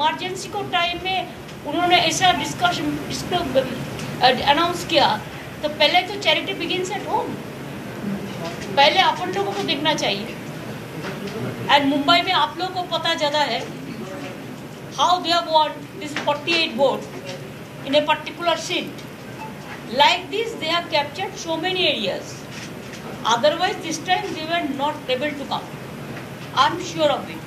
Emergency को time में उन्होंने ऐसा डिस्कशन इसको अनाउंस किया, तो पहले तो चैरिटी बिगिंस एट होम, पहले अपन लोगों को देखना चाहिए। एंड मुंबई में आप लोगों को पता ज़्यादा है how they have von this 48 vote in a particular seat. Like this, they have captured so many areas. Otherwise, this time they were not able to come. I'm sure of it.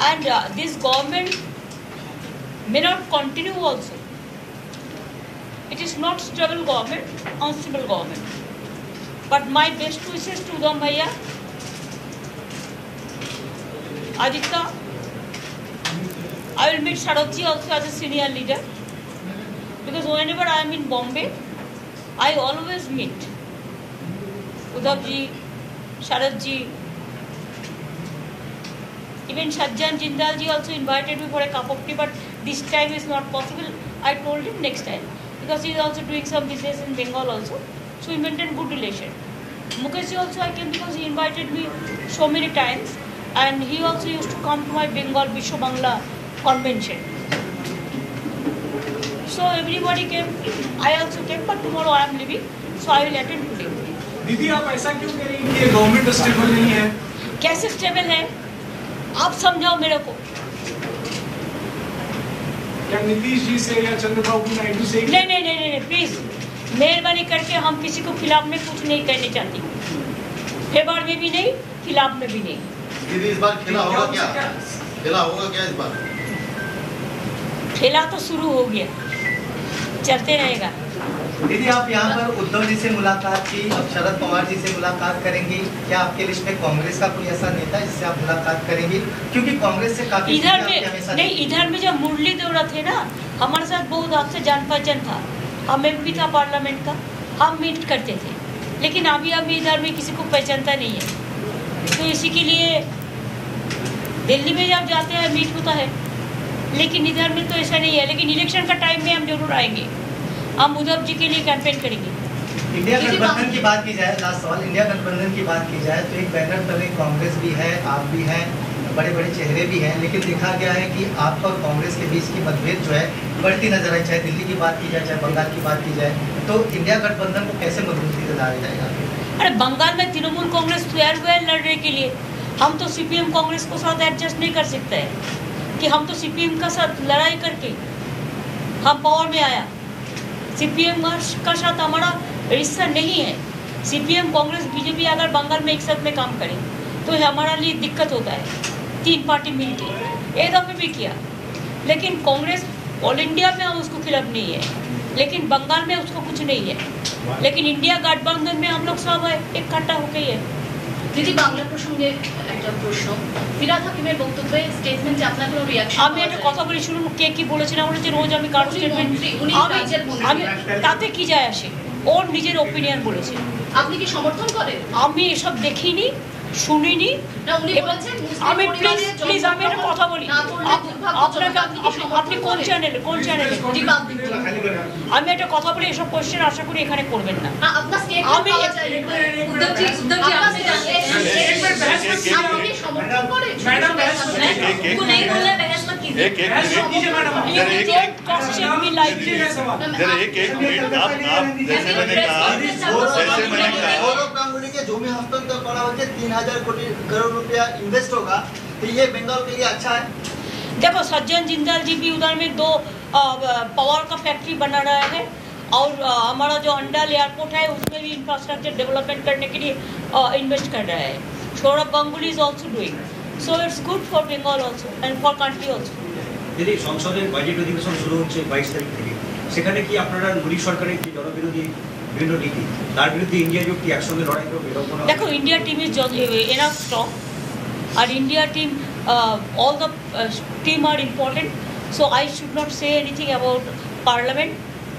And this government may not continue also. It is not stable government, unstable government. But my best wishes to Udham Bhaiya, Aditya. I will meet Sharad ji also as a senior leader. Because whenever I am in Bombay, I always meet Udhav ji, Sharad ji, even Sajjan Jindal ji also invited me for a cup of tea, but this time is not possible. I told him next time because he is also doing some business in Bengal also, so we maintain good relation. Mukesh ji also I came because he invited me so many times, and he also used to come to my Bengal Vishwa Bangla convention. So everybody came, I also came, but tomorrow I am leaving, so I will attend today. दीदी आप ऐसा क्यों कह रही हैं कि government stable नहीं है? कैसे स्टेबल है आप समझाओ मेरे को। क्या नीतीश जी से या चंद्रबाबू नायडू से? नहीं प्लीज मेहरबानी करके हम किसी को खिलाफ में कुछ नहीं कहने चाहती, फेवर में भी नहीं, खिलाफ में भी नहीं। दीदी इस बार खेला होगा क्या? खेला होगा क्या इस बार? खेला तो शुरू हो गया, चलते रहेगा। दीदी आप यहाँ पर उद्धव जी से मुलाकात की, अब शरद पवार जी से मुलाकात करेंगी, क्या आपके लिस्ट में कांग्रेस का कोई ऐसा नेता है जिससे आप मुलाकात करेंगी? क्योंकि कांग्रेस से काफी इधर में नहीं, इधर में जब मुरली देवरा थे ना, हमारे साथ बहुत आपसे जान पहचान था, हम MP था पार्लियामेंट का, हम मीट करते थे, लेकिन अभी इधर में किसी को पहचानता नहीं है, तो इसी के लिए दिल्ली में जब जाते हैं मीट होता है, लेकिन इधर में तो ऐसा नहीं है। लेकिन इलेक्शन का टाइम में हम जरूर आएंगे, हम उद्धव जी के लिए कैंपेन करेंगे। इंडिया गठबंधन की बात की जाए, लास्ट सवाल, इंडिया गठबंधन की बात की जाए तो एक बैनर तले कांग्रेस भी है, आप भी हैं, बड़े बड़े चेहरे भी हैं, लेकिन देखा गया है कि आपका और कांग्रेस के बीच की मतभेद जो है बढ़ती नजर आई, चाहे दिल्ली की बात की जाए चाहे बंगाल की बात की जाए, तो इंडिया गठबंधन को कैसे मजबूती से डाला जाएगा? अरे बंगाल में तृणमूल कांग्रेस तैयार हुआ है लड़ने के लिए, हम तो CPM कांग्रेस को साथ एडजस्ट नहीं कर सकते हैं कि हम तो CPM का साथ लड़ाई करके हम पावर में आया। CPM का साथ हमारा रिश्ता नहीं है। CPM कांग्रेस BJP अगर बंगाल में एक साथ में काम करें तो हमारा लिए दिक्कत होता है, 3 पार्टी मिलके एक दफे भी किया, लेकिन कांग्रेस ऑल इंडिया में हम उसको खिलाफ नहीं है, लेकिन बंगाल में उसको कुछ नहीं है, लेकिन इंडिया गठबंधन में हम लोग सब इकट्ठा हो गई है। দিদি বাংলা প্রসঙ্গে একটা প্রশ্ন, ফিরহাদ হাকিমের বক্তব্যে স্টেটমেন্টে আপনার কোনো রিঅ্যাকশন? আমি একটা কথা বলি শুনুন, কে কি বলেছেন, আমরা যে রোজ আমি কারো স্টেটমেন্ট, আমি তাতে কি যায় আসে, ওর নিজের ওপিনিয়ন বলেছে। আপনি কি সমর্থন করেন? আমি এসব দেখিনি, শুনিনি। আমি প্লিজ আমি একটা কথা বলি, আপনি কোন চ্যানেলে আমি একটা কথা বলি, এসব কোশ্চেন আশা করি এখানে করবেন না। আমি जमीन हस्तांतर करा हो 3000 करोड़ रुपया इन्वेस्ट होगा, तो ये बंगाल के लिए अच्छा है। देखो सज्जन जिंदाल जी भी उधर में 2 पावर का फैक्ट्री बना रहा है, और हमारा जो अंडल एयरपोर्ट है उसमें भी इंफ्रास्ट्रक्चर डेवलपमेंट करने के लिए इन्वेस्ट कर रहा है। Saurabh Ganguly is also doing, so it's good for Bengal also and for country also. यदि संसदेर बजेट अधिवेशन शुरू होच्छे 22 तारीख থেকে, সেখানে কি আপনারা মোদী সরকারের যে জনবিরোধী বিভিন্ন নীতি তার বিরুদ্ধে ইন্ডিয়া জোট কি একসঙ্গে লড়াই করবে? দেখো India team is enough strong, আর India team all the team are important, so I should not say anything about parliament.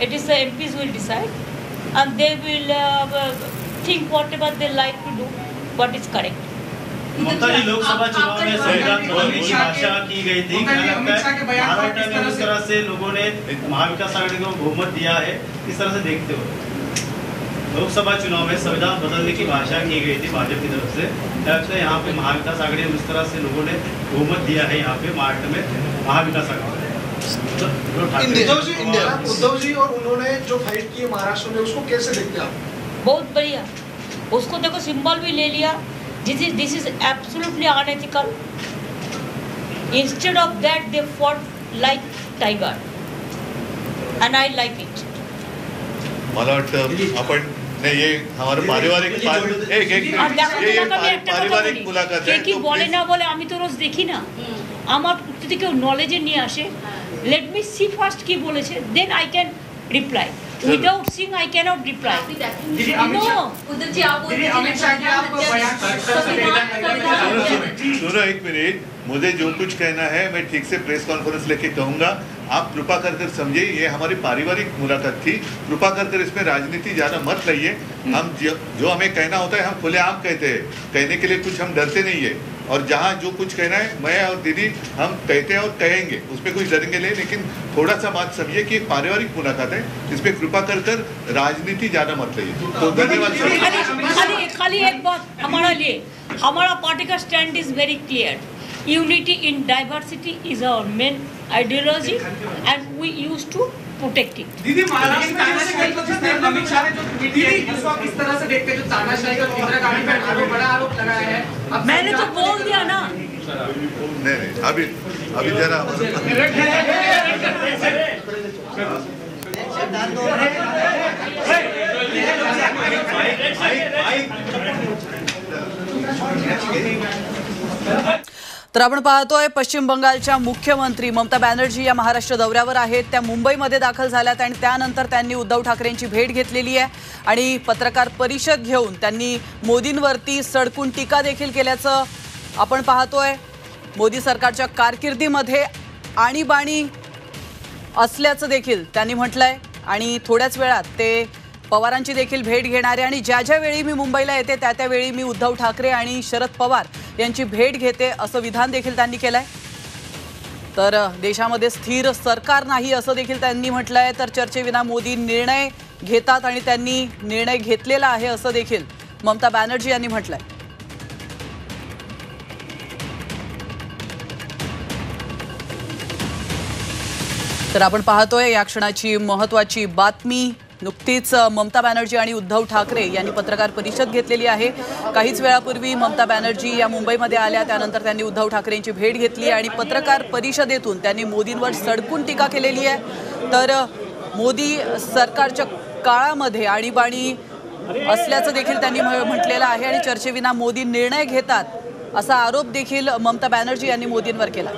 It is the MPs will decide and they will think whatever they like to do, what is correct. ममता जी लोकसभा चुनाव में संविधान बदलने की भाषा की गई थी, महाराष्ट्र में उस तरह से लोगों ने महाविकास आघाड़ी को बहुमत दिया है, किस तरह से देखते हो? लोकसभा चुनाव में संविधान बदलने की भाषा की गई थी भाजपा की तरफ से। लगता है यहाँ पे महाविकास आघाड़ी उस तरह से लोगों ने बहुमत दिया है यहाँ पे महाराष्ट्र में महाविकास आघाड़ी। उद्धव जी और उन्होंने जो फाइट की महाराष्ट्र में, उसको कैसे देखते हैं आप? बहुत बढ़िया, उसको देखो सिंबल भी ले लिया। This is absolutely unethical. Instead of that they fought like tiger and I like it. मला वाटतं आपण नाही, ये हमारा पारिवारिक पारिवारिक मुलाकात है। কি বলে না বলে আমি তো রোজ দেখি না, আমার যদি কেউ নলেজে নিয়ে আসে, লেট মি সি ফার্স্ট কি বলেছে, then I can reply. Without seeing I can not reply. सुनो एक मिनट, मुझे जो कुछ कहना है मैं ठीक से प्रेस कॉन्फ्रेंस लेके कहूंगा। आप कृपा कर समझिए, ये हमारी पारिवारिक मुलाकात थी। कृपा कर इसमें राजनीति ज्यादा मत लाइए। हम जो हमें कहना होता है हम खुलेआम कहते हैं, कहने के लिए कुछ हम डरते नहीं है। और जहाँ जो कुछ कहना है मैं और दीदी हम कहते हैं और कहेंगे, उसमें कुछ डरेंगे नहीं। लेकिन थोड़ा सा बात समझिए कि पारिवारिक मुलाकात है, इसमें कृपा कर राजनीति ज्यादा मत लाइए। तो धन्यवाद। खाली एक बात हमारा लिए, हमारा पार्टी का stand is very clear. Unity in diversity is our main ideology and we use to protect it. दीदी महाराष्ट्र में अमित शाह ने जो ट्वीट किया, उसको किस तरह से देखते हैं? जो तानाशाही का इंदिरा गांधी पर आरोप, बड़ा आरोप लगाया है। मैंने तो बोल दिया ना। नहीं अभी जरा तर आपण पाहतोय पश्चिम बंगालच्या मुख्यमंत्री ममता बॅनर्जी या महाराष्ट्र दौऱ्यावर आहेत। त्या मुंबईमध्ये दाखल झाल्यात आणि त्यानंतर त्यांनी उद्धव ठाकरेंची भेट घेतलेली आहे आणि पत्रकार परिषद घेऊन त्यांनी मोदींवरती सडकून टीका देखील केल्याचं आपण पाहतोय। मोदी सरकारच्या कारकिर्दीमध्ये आणीबाणी असल्याचं देखील त्यांनी म्हटलंय आणि थोड्याच वेळात ते पवारांची देखील भेट घेणार आहे आणि ज्या वेळी मी मुंबईला येते त्या वेळी मी उद्धव ठाकरे आणि शरद पवार यांची भेट घेते असं विधान देखील त्यांनी केलंय। तर देशामध्ये स्थिर सरकार नाही असं देखील त्यांनी म्हटलंय। तर चर्चेविना मोदी निर्णय घेतात आणि त्यांनी निर्णय घेतलेला आहे असं देखील ममता बॅनर्जी यांनी म्हटलंय। तर आपण पाहतोय या क्षणाची महत्त्वाची बातमी। नुकतीच ममता बॅनर्जी आणि उद्धव ठाकरे यांनी पत्रकार परिषद घेतलेली आहे। काहीच वेळापूर्वी ममता बॅनर्जी या मुंबईमध्ये आल्या, त्यानंतर त्यांनी उद्धव ठाकरेंची भेट घेतली आणि पत्रकार परिषदेतून त्यांनी मोदींवर सडकून टीका केलेली आहे। तर मोदी सरकारच्या काळामध्ये आणीबाणी असल्याचं देखील त्यांनी म्हटलेलं आहे आणि चर्चेविना मोदी निर्णय घेतात असा आरोप देखील ममता बॅनर्जी यांनी मोदींवर केला।